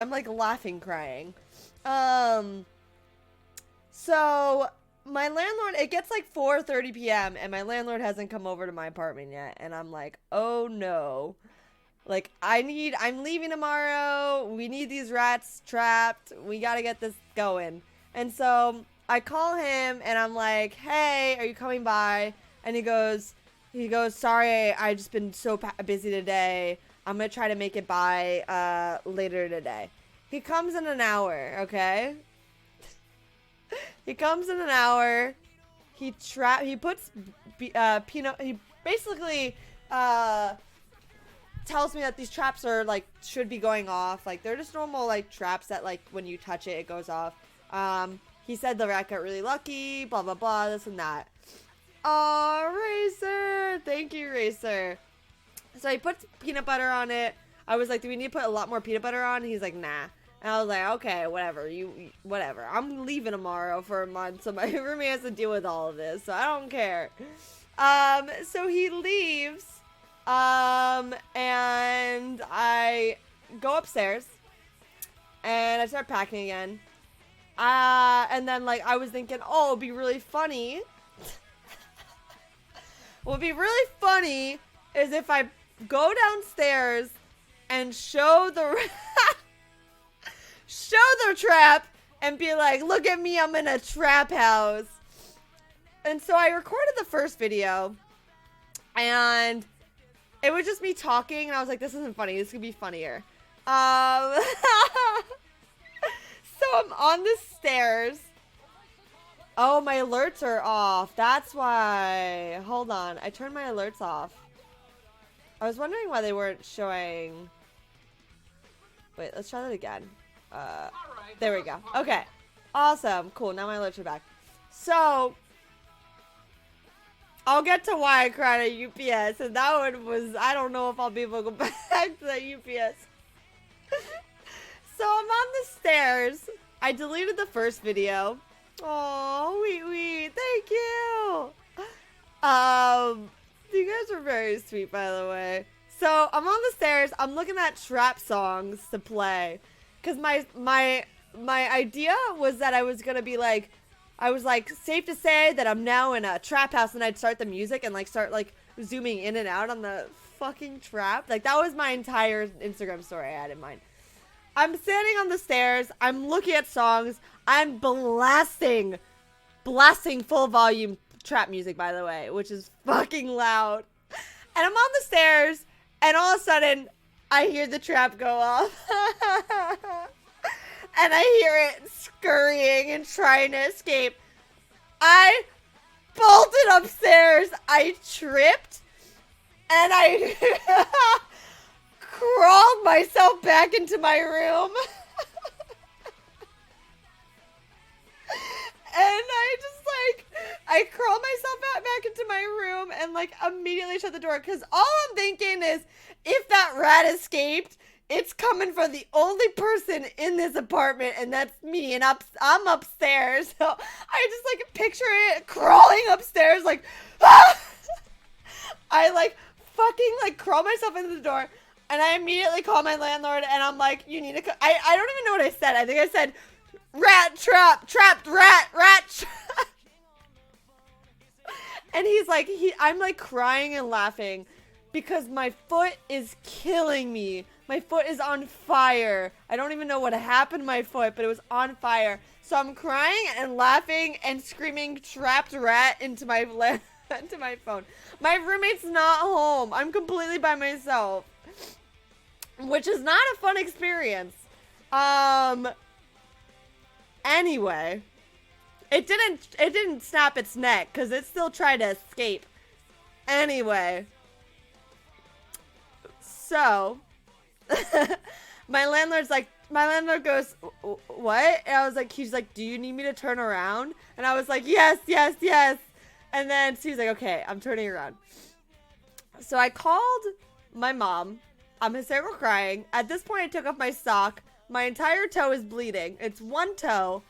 I'm like laughing, crying. So my landlord, it gets like 4:30 p.m. and my landlord hasn't come over to my apartment yet, and I'm like, oh no. Like, I'm leaving tomorrow. We need these rats trapped. We gotta get this going. And so I call him and I'm like, hey, are you coming by? And he goes, sorry, I just been so busy today. I'm gonna try to make it by later today. He comes in an hour, okay? He comes in an hour. He puts peanut. He basically tells me that these traps are like should be going off. Like they're just normal like traps that like when you touch it, it goes off. He said the rat got really lucky. Blah blah blah. This and that. Oh, Racer! Thank you, Racer. So he puts peanut butter on it. I was like, do we need to put a lot more peanut butter on? He's like, nah. And I was like, okay, whatever. Whatever. I'm leaving tomorrow for a month, so my roommate has to deal with all of this, so I don't care. So he leaves. And I go upstairs. And I start packing again. And then, like, I was thinking, oh, it'd be really funny. What would be really funny is if I go downstairs and show the trap and be like, look at me, I'm in a trap house. And so I recorded the first video and it was just me talking and I was like, this isn't funny, this could be funnier. So I'm on the stairs. Oh, my alerts are off. That's why. Hold on. I turned my alerts off. I was wondering why they weren't showing. Wait, let's try that again. There we go. Okay. Awesome. Cool. Now my alerts are back. So, I'll get to why I cried at UPS. And that one was, I don't know if I'll be able to go back to that UPS. So, I'm on the stairs. I deleted the first video. Oh, wee, thank you. You guys are very sweet, by the way. So I'm on the stairs. I'm looking at trap songs to play, cause my idea was that I was gonna be like, I was like, safe to say that I'm now in a trap house, and I'd start the music and like start like zooming in and out on the fucking trap. Like that was my entire Instagram story I had in mind. I'm standing on the stairs. I'm looking at songs. I'm blasting full volume trap music, by the way, which is fucking loud. And I'm on the stairs, and all of a sudden, I hear the trap go off. And I hear it scurrying and trying to escape. I bolted upstairs. I tripped, and I crawled myself back into my room. And I crawled myself back into my room and like immediately shut the door, because all I'm thinking is, if that rat escaped, it's coming for the only person in this apartment, and that's me, and I'm upstairs. So I just like picture it crawling upstairs like, ah! I like fucking like crawl myself into the door, and I immediately call my landlord, and I'm like, you need to I don't even know what I said. I think I said, rat trap, trapped rat trap. And he's like, I'm like crying and laughing because my foot is killing me. My foot is on fire. I don't even know what happened to my foot, but it was on fire. So I'm crying and laughing and screaming trapped rat into my into my phone. My roommate's not home. I'm completely by myself, which is not a fun experience. Anyway, it didn't snap its neck because it still tried to escape. Anyway, so my landlord goes, what? And I was like, he's like, do you need me to turn around? And I was like, yes. And then she's like, okay, I'm turning around. So I called my mom. I'm hysterical crying. At this point, I took off my sock. My entire toe is bleeding. It's one toe.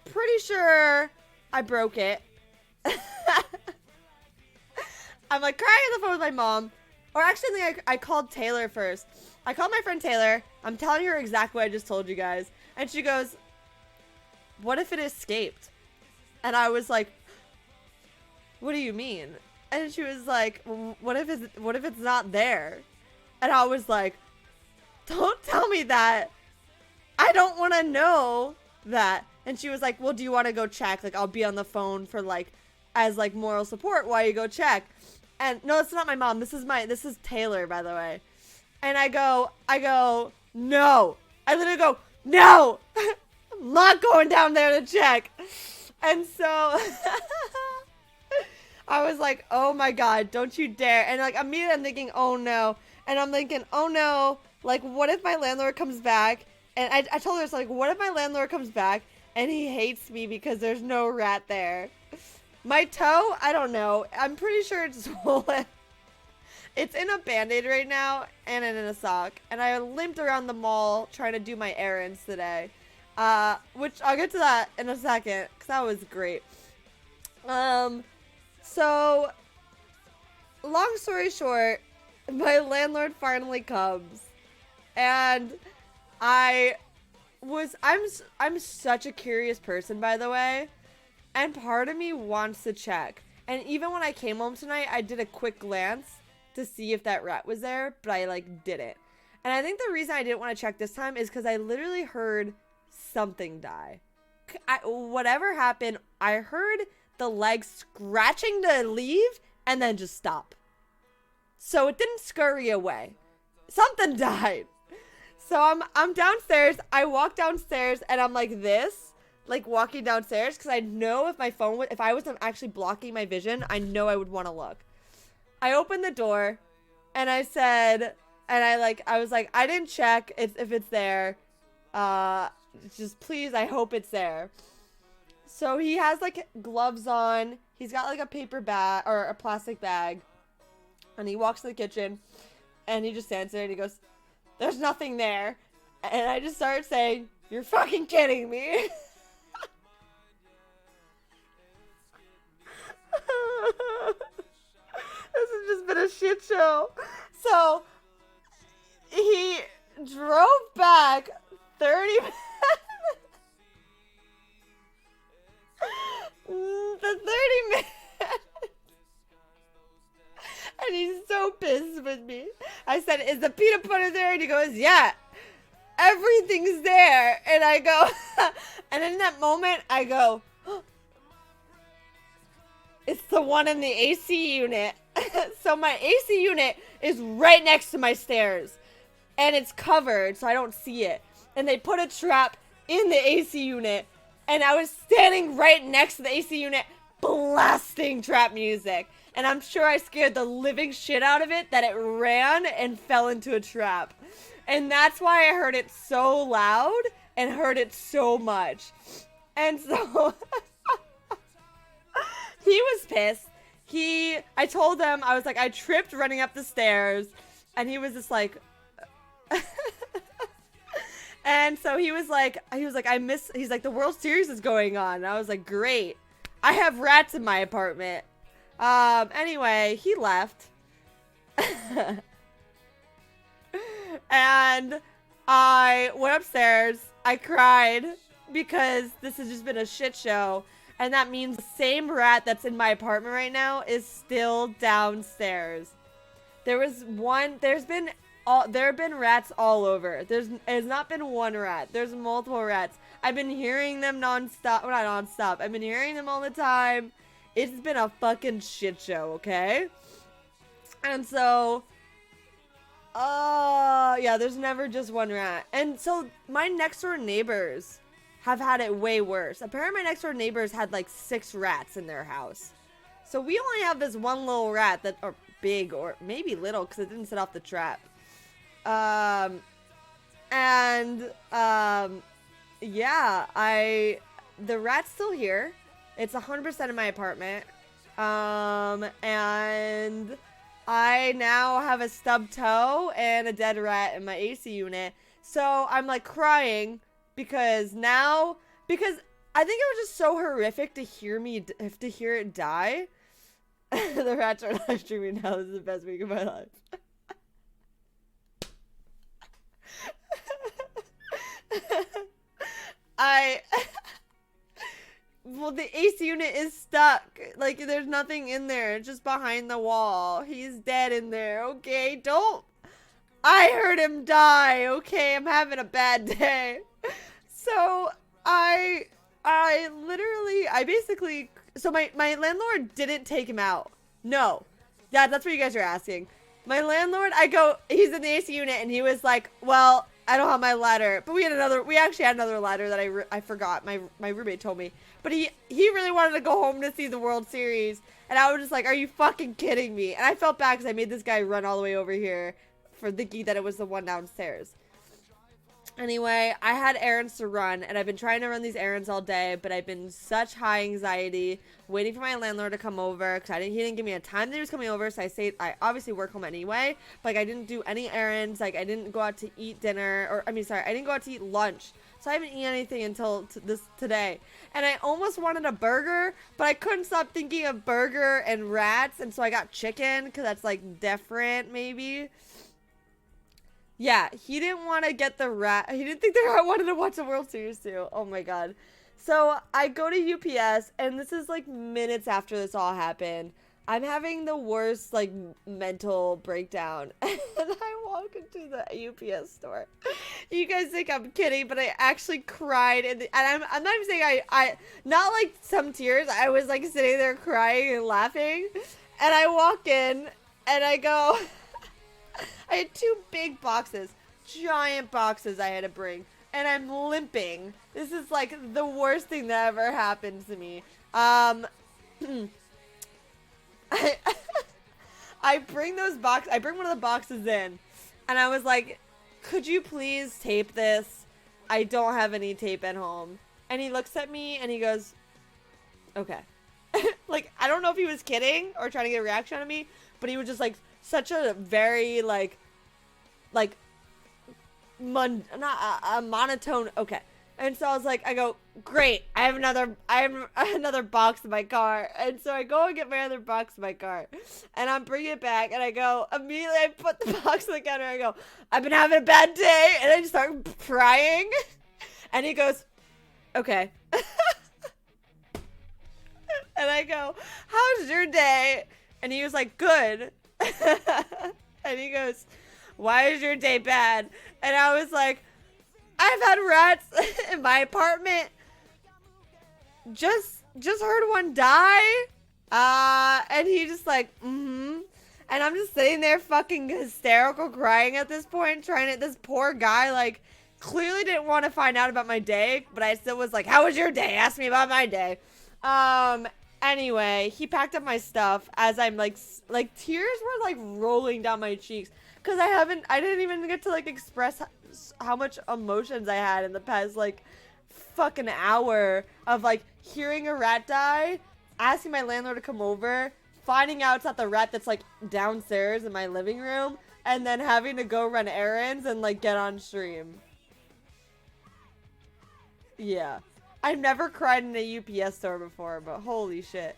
Pretty sure I broke it. I'm like crying on the phone with my mom. Or actually, I called Taylor first. I called my friend Taylor. I'm telling her exactly what I just told you guys. And she goes, what if it escaped? And I was like, what do you mean? And she was like, what if it's not there? And I was like, don't tell me that. I don't want to know that. And she was like, well, do you want to go check? Like, I'll be on the phone for like, as like moral support while you go check. And no, it's not my mom. This is Taylor, by the way. And I go, no. I literally go, no. I'm not going down there to check. And so I was like, oh my God, don't you dare. And like immediately I'm thinking, oh no. And I'm thinking, oh no, like what if my landlord comes back? And I told her, so like, what if my landlord comes back and he hates me because there's no rat there? My toe, I don't know. I'm pretty sure it's swollen. It's in a Band-Aid right now and in a sock. And I limped around the mall trying to do my errands today. Which I'll get to that in a second because that was great. So, long story short, my landlord finally comes. And I'm such a curious person, by the way. And part of me wants to check. And even when I came home tonight, I did a quick glance to see if that rat was there, but I like didn't. And I think the reason I didn't want to check this time is because I literally heard something die. Whatever happened, I heard the leg scratching to leave and then just stop. So it didn't scurry away. Something died. So I'm downstairs. I walk downstairs and I'm like this, like walking downstairs because I know if my phone, if I wasn't actually blocking my vision, I know I would want to look. I opened the door and I said, and I was like, I didn't check if it's there. Just please, I hope it's there. So he has like gloves on. He's got like a paper bag or a plastic bag. And he walks to the kitchen and he just stands there and he goes, there's nothing there. And I just started saying, you're fucking kidding me. This has just been a shit show. So he drove back 30 minutes. The 30 minutes. And he's so pissed with me. I said, is the peanut butter there? And he goes, yeah, everything's there. And I go, and in that moment, I go, it's the one in the AC unit. So my AC unit is right next to my stairs. And it's covered, so I don't see it. And they put a trap in the AC unit. And I was standing right next to the AC unit, blasting trap music. And I'm sure I scared the living shit out of it that it ran and fell into a trap. And that's why I heard it so loud and heard it so much. And so he was pissed. I told him, I was like, I tripped running up the stairs. And he was just like, and so he was like, he's like, the World Series is going on. And I was like, great. I have rats in my apartment. Anyway, he left. And I went upstairs. I cried because this has just been a shit show. And that means the same rat that's in my apartment right now is still downstairs. There have been rats all over. There's not been one rat. There's multiple rats. I've been hearing them nonstop. Well, not nonstop. I've been hearing them all the time. It's been a fucking shit show, okay? And so, yeah, there's never just one rat. And so my next door neighbors have had it way worse. Apparently my next door neighbors had like 6 rats in their house. So we only have this one little rat that, or big, or maybe little, because it didn't set off the trap. Yeah, the rat's still here. It's 100% in my apartment. And I now have a stubbed toe and a dead rat in my AC unit. So I'm like crying because I think it was just so horrific to hear it die. The rats are live streaming now. This is the best week of my life. I well, the AC unit is stuck. Like, there's nothing in there. It's just behind the wall. He's dead in there. Okay, don't. I heard him die. Okay, I'm having a bad day. So I basically, so my landlord didn't take him out. No, that's what you guys are asking. My landlord, he's in the AC unit, and he was like, well, I don't have my ladder, but we actually had another ladder that I forgot. My roommate told me, but he really wanted to go home to see the World Series, and I was just like, are you fucking kidding me? And I felt bad because I made this guy run all the way over here for thinking that it was the one downstairs. Anyway, I had errands to run, and I've been trying to run these errands all day, but I've been in such high anxiety, waiting for my landlord to come over, because he didn't give me a time that he was coming over, so I obviously work home anyway, but, like, I didn't do any errands, like, I didn't go out to eat dinner, I didn't go out to eat lunch, so I haven't eaten anything until today, and I almost wanted a burger, but I couldn't stop thinking of burger and rats, and so I got chicken, because that's, like, different, maybe. Yeah, he didn't want to get the rat. He didn't think the rat wanted to watch the World Series too. Oh my god. So I go to UPS, and this is like minutes after this all happened. I'm having the worst like mental breakdown, and I walk into the UPS store. You guys think I'm kidding, but I actually cried, and I'm not even saying I not like some tears. I was like sitting there crying and laughing, and I walk in, and I go. I had 2 big boxes, giant boxes I had to bring, and I'm limping. This is like the worst thing that ever happened to me. I bring one of the boxes in, and I was like, could you please tape this? I don't have any tape at home. And he looks at me and he goes, okay. Like, I don't know if he was kidding or trying to get a reaction out of me, but he was just like, such a very not a monotone. Okay. And so I go, great, I have another box in my car. And so I go and get my other box in my car, and I'm bringing it back, and I go, immediately I put the box on the counter, and I go, I've been having a bad day, and I just start crying. And he goes, okay. And I go, how's your day? And he was like, good. And he goes, why is your day bad? And I was like, I've had rats in my apartment. Just heard one die. And he just like, and I'm just sitting there fucking hysterical crying at this point, this poor guy like clearly didn't want to find out about my day, but I still was like, how was your day? Ask me about my day. Anyway, he packed up my stuff as I'm like tears were like rolling down my cheeks because I didn't even get to like express how much emotions I had in the past like fucking hour of like hearing a rat die, asking my landlord to come over, finding out it's not the rat that's like downstairs in my living room, and then having to go run errands and like get on stream. Yeah. I've never cried in a UPS store before, but holy shit.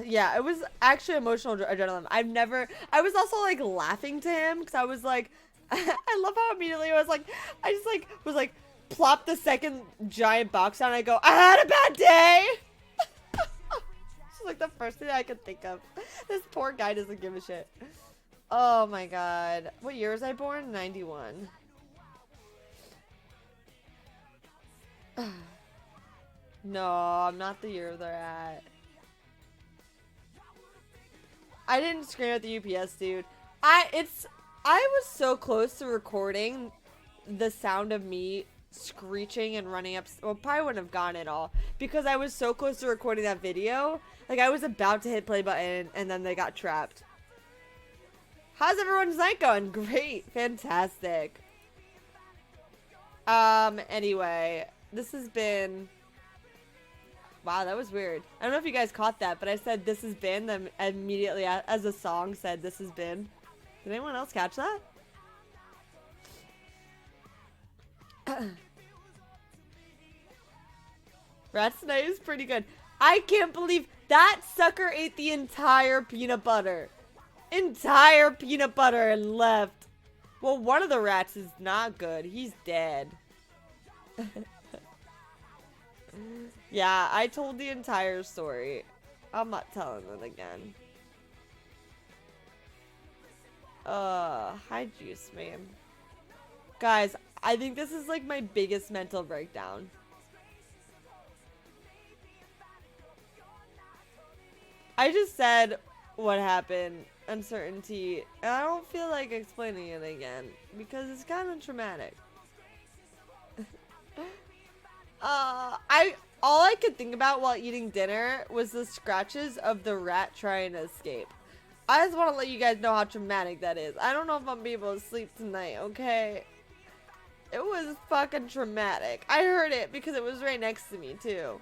Yeah, it was actually emotional adrenaline. I was also like laughing to him because I was like, I love how immediately I was like, plop the second giant box down and I go, I had a bad day. It's like the first thing I could think of. This poor guy doesn't give a shit. Oh my god. What year was I born? 91. No, I'm not the year they're at. I didn't scream at the UPS dude. I was so close to recording the sound of me screeching and running up. Well, probably wouldn't have gone at all because I was so close to recording that video. Like I was about to hit play button and then they got trapped. How's everyone's night going? Great. Fantastic. Anyway, this has been... Wow, that was weird. I don't know if you guys caught that, but I said this has been, then immediately as a song said this has been. Did anyone else catch that? Rat's Night is pretty good. I can't believe that sucker ate the entire peanut butter. entire peanut butter and left. Well, one of the rats is not good. He's dead. Yeah, I told the entire story. I'm not telling it again. Hi Juice, man. Guys, I think this is like my biggest mental breakdown. I just said what happened, uncertainty, and I don't feel like explaining it again because it's kind of traumatic. All I could think about while eating dinner was the scratches of the rat trying to escape. I just want to let you guys know how traumatic that is. I don't know if I'm gonna be able to sleep tonight, okay? It was fucking traumatic. I heard it because it was right next to me, too.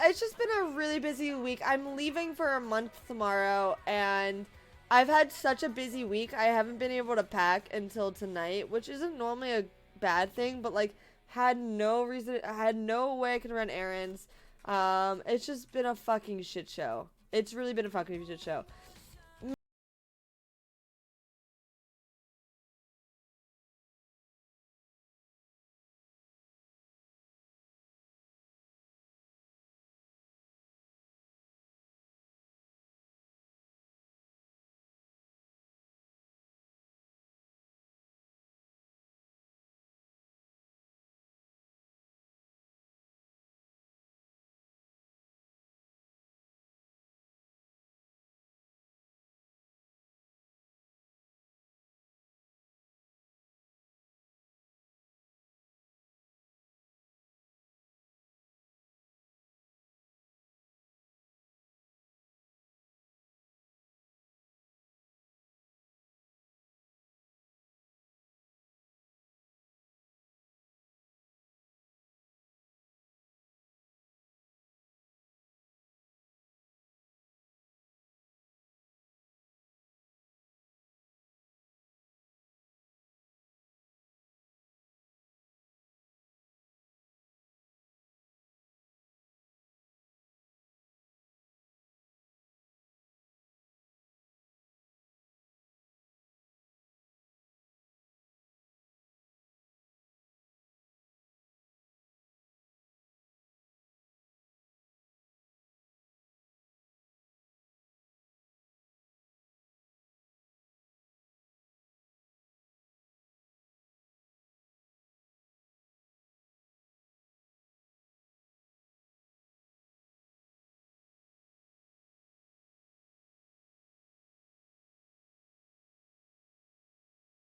It's just been a really busy week. I'm leaving for a month tomorrow, and I've had such a busy week. I haven't been able to pack until tonight, which isn't normally a bad thing, but like had no reason, I had no way I could run errands. It's just been a fucking shit show. It's really been a fucking shit show.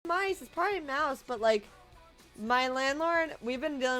Mice, it's probably a mouse, but like my landlord, we've been dealing